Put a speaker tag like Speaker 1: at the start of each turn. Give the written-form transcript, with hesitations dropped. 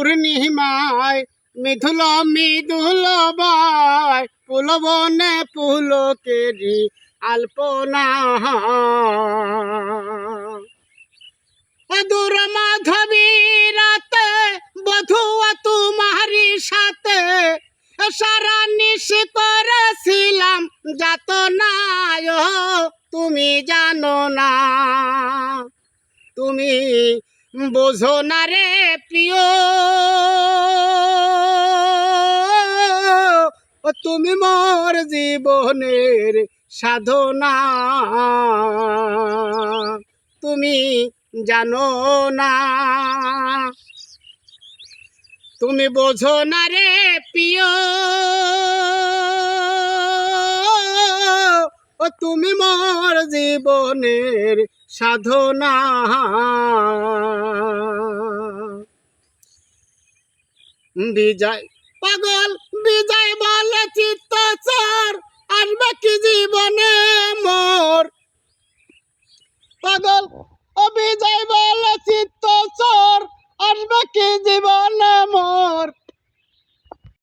Speaker 1: পূর্ণিমায় মিথুল মিদুল বাই পুলবনে পুলকেরি আলপনা দূর মাধবী রাতে বধুয়া তোমারি সাথে সারা নিশি করেছিলাম যাতনা তুমি জানো না তুমি বোঝো না রে প্রিয় তুমি মোর জীবনের সাধনা তুমি জানো না তুমি বোঝো না রে প্রিয় তুমি মোর জীবনের সাধনা বিজয় পাগল বিজয় বলে চিত্তচর আসবে কি জীবনে মোর পাগল ও বিজয় বলে চিত্তচর